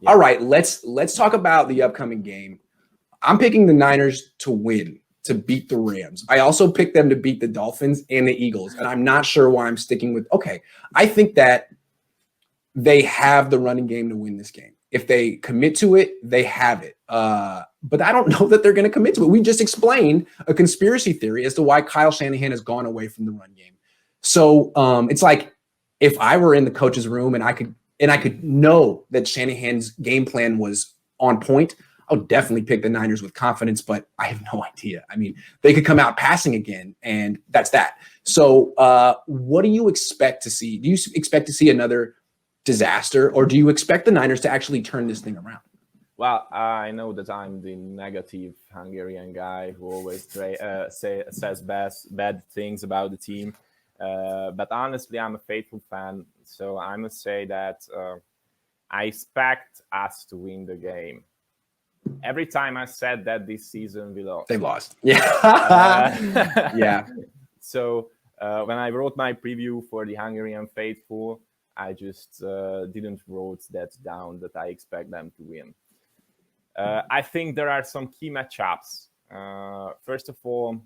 Yeah. All right, let's talk about the upcoming game. I'm picking the Niners to win, to beat the Rams. I also picked them to beat the Dolphins and the Eagles, and I'm not sure why I'm sticking with. Okay, I think that they have the running game to win this game. If they commit to it, they have it. But I don't know that they're going to commit to it. We just explained a conspiracy theory as to why Kyle Shanahan has gone away from the run game. So it's like if I were in the coach's room and I could know that Shanahan's game plan was on point, I would definitely pick the Niners with confidence, but I have no idea. I mean, they could come out passing again, and that's that. So what do you expect to see? Do you expect to see another disaster, or do you expect the Niners to actually turn this thing around? Well, I know that I'm the negative Hungarian guy who always says bad things about the team. But honestly, I'm a faithful fan. So I must say that I expect us to win the game. Every time I said that this season, we lost. They lost. Yeah. Yeah. So when I wrote my preview for the Hungarian faithful, I just didn't wrote that down that I expect them to win. I think there are some key matchups. First of all,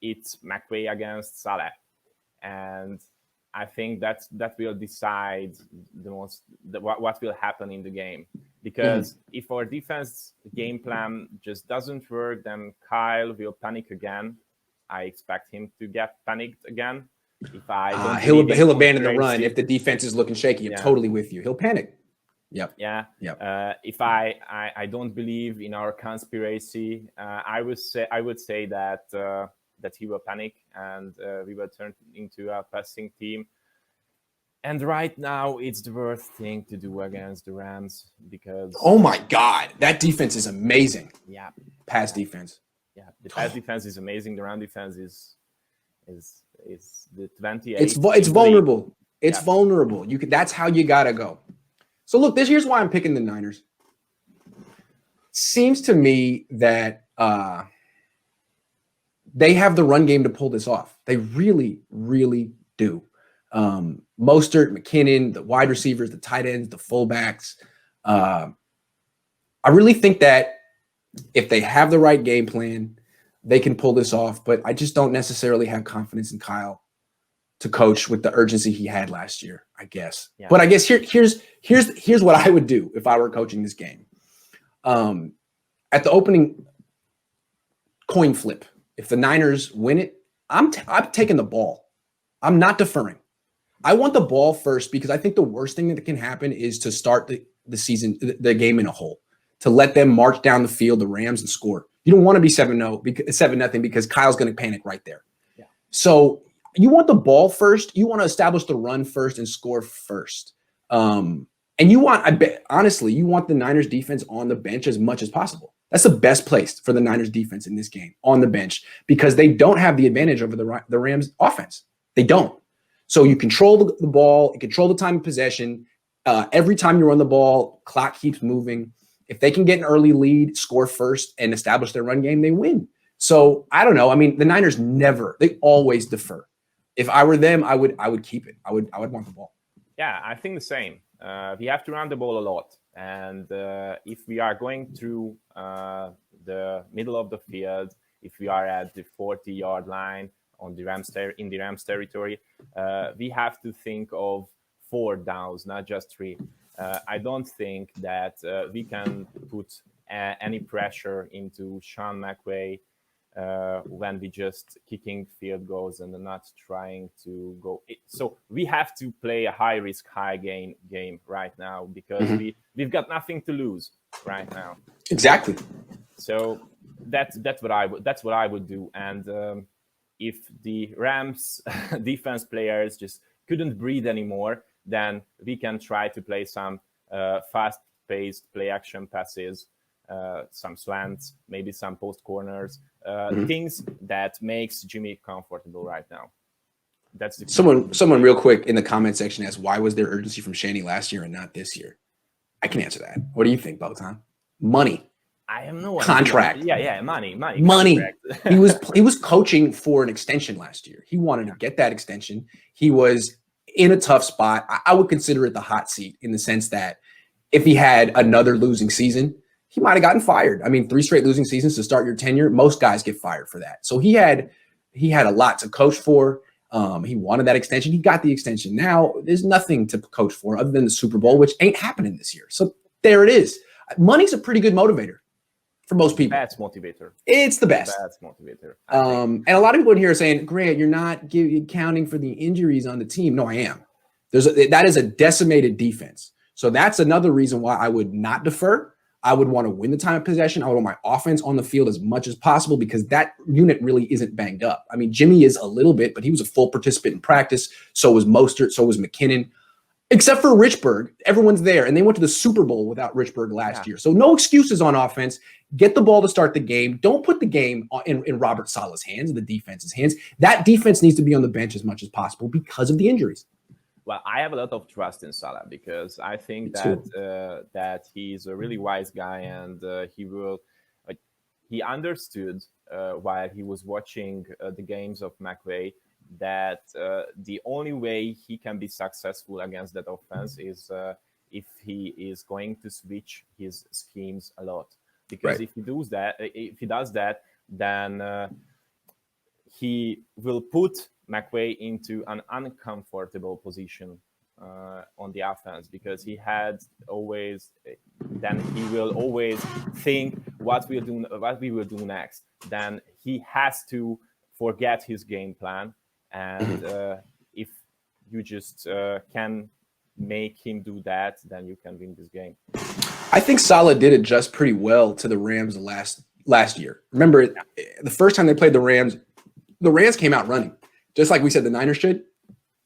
it's McVay against Saleh. And I think that will decide what will happen in the game. Because if our defense game plan just doesn't work, then Kyle will panic again. I expect him to get panicked again. If I he'll abandon the run if the defense is looking shaky. I'm totally with you. He'll panic. Yep. Yeah. Yep. If I don't believe in our conspiracy, I would say that he will panic and we will turn into a passing team. And right now, it's the worst thing to do against the Rams because... Oh, my God. That defense is amazing. Yeah. Pass defense. Yeah. The pass defense is amazing. The run defense is the 28th. It's vulnerable. It's vulnerable. That's how you got to go. So, look, here's why I'm picking the Niners. Seems to me that they have the run game to pull this off. They really, really do. Mostert, McKinnon, the wide receivers, the tight ends, the fullbacks. I really think that if they have the right game plan, they can pull this off. But I just don't necessarily have confidence in Kyle to coach with the urgency he had last year, I guess. Yeah. But I guess here's what I would do if I were coaching this game. At the opening coin flip, if the Niners win it, I'm taking the ball. I'm not deferring. I want the ball first because I think the worst thing that can happen is to start the season, the game in a hole, to let them march down the field, the Rams, and score. You don't want to be 7-0 because Kyle's going to panic right there. Yeah. So you want the ball first. You want to establish the run first and score first. And honestly, you want the Niners defense on the bench as much as possible. That's the best place for the Niners defense in this game, on the bench, because they don't have the advantage over the Rams offense. They don't. So you control the ball, you control the time of possession. Every time you run the ball, clock keeps moving. If they can get an early lead, score first, and establish their run game, they win. So I don't know. I mean, the Niners they always defer. If I were them, I would keep it. I would want the ball. Yeah, I think the same. We have to run the ball a lot. And if we are going through the middle of the field, if we are at the 40-yard line, in the Rams territory, we have to think of 4 downs, not just 3. I don't think that we can put any pressure into Sean McVay when we just kicking field goals and not trying to go. So we have to play a high risk, high gain game right now because we've got nothing to lose right now. Exactly. So that's what I would do. And if the Rams defense players just couldn't breathe anymore, then we can try to play some fast-paced play-action passes, some slants, maybe some post corners, things that makes Jimmy comfortable right now. That's the someone real quick in the comment section asked, why was there urgency from Shanny last year and not this year? I can answer that. What do you think, Botond? Money. I have no contract. Yeah, money. He was coaching for an extension last year. He wanted to get that extension. He was in a tough spot. I would consider it the hot seat in the sense that if he had another losing season, he might have gotten fired. I mean, 3 straight losing seasons to start your tenure, most guys get fired for that. So he had a lot to coach for. He wanted that extension. He got the extension. Now there's nothing to coach for other than the Super Bowl, which ain't happening this year. So there it is. Money's a pretty good motivator for most people. Best motivator. It's the best. Best motivator. And a lot of people in here are saying, Grant, you're not counting for the injuries on the team. No, I am. That is a decimated defense. So that's another reason why I would not defer. I would want to win the time of possession. I would want my offense on the field as much as possible because that unit really isn't banged up. I mean, Jimmy is a little bit, but he was a full participant in practice. So was Mostert. So was McKinnon. Except for Richburg, everyone's there. And they went to the Super Bowl without Richburg last year. So no excuses on offense. Get the ball to start the game. Don't put the game in Robert Saleh's hands, the defense's hands. That defense needs to be on the bench as much as possible because of the injuries. Well, I have a lot of trust in Saleh because I think that he's a really wise guy, and he understood while he was watching the games of McVay that the only way he can be successful against that offense is if he is going to switch his schemes a lot. Because if he does that, then he will put McVay into an uncomfortable position on the offense because he will always think what we will do next. Then he has to forget his game plan, and if you just can make him do that, then you can win this game. I think Saleh did adjust pretty well to the Rams last year. Remember, the first time they played the Rams came out running. Just like we said, the Niners should.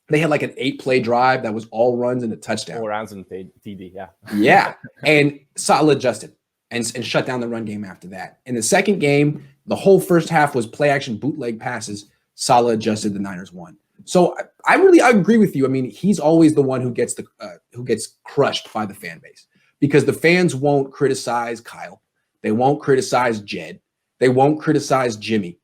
They had like an 8-play drive that was all runs and a touchdown. 4 runs and TD, yeah. Yeah. And Saleh adjusted and shut down the run game after that. In the second game, the whole first half was play action bootleg passes. Saleh adjusted, the Niners won. So I agree with you. I mean, he's always the one who gets crushed by the fan base because the fans won't criticize Kyle. They won't criticize Jed. They won't criticize Jimmy.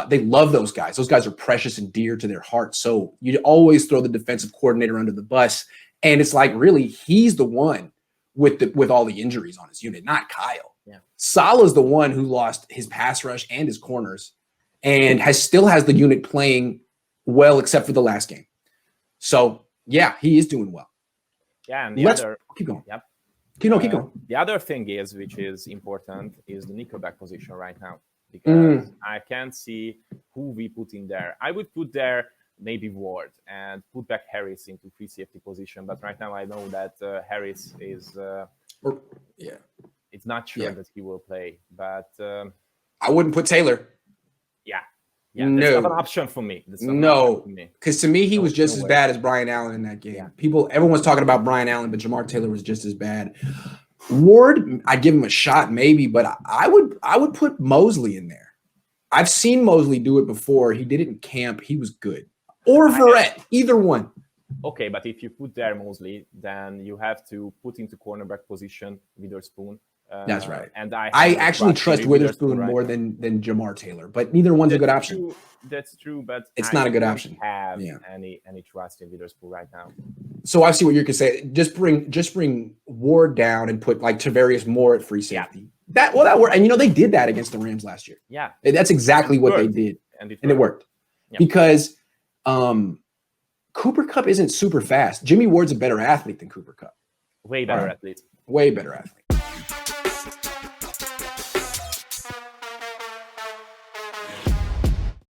They love those guys. Those guys are precious and dear to their heart. So you always throw the defensive coordinator under the bus. And it's like, really, he's the one with all the injuries on his unit, not Kyle. Yeah. Saleh's the one who lost his pass rush and his corners and still has the unit playing well, except for the last game. So, yeah, he is doing well. Yeah, and keep going. Yep. Keep going. The other thing which is important, is the nickelback position right now. Because I can't see who we put in there. I would put there maybe Ward and put back Harris into free safety position. But right now I know that Harris is it's not sure that he will play. But I wouldn't put Taylor. Yeah, that's not an option for me. No, because to me he was just as bad as Brian Allen in that game. Yeah. Everyone's talking about Brian Allen, but Jamar Taylor was just as bad. Ward, I'd give him a shot maybe, but I would put Mosley in there. I've seen Mosley do it before. He did it in camp. He was good. Or Verrett, either one. Okay, but if you put there Mosley, then you have to put into cornerback position Witherspoon. That's right. And I actually trust Witherspoon more than Jamar Taylor, but neither one's a good option. That's true, but it's not a good option. Have any trust in Witherspoon right now? So I see what you're gonna say. Just bring Ward down and put like Tavarius Moore at free safety. That worked. And they did that against the Rams last year. Yeah, that's exactly what they did, and it worked because Cooper Kupp isn't super fast. Jimmy Ward's a better athlete than Cooper Kupp. Way better athlete. Way better athlete.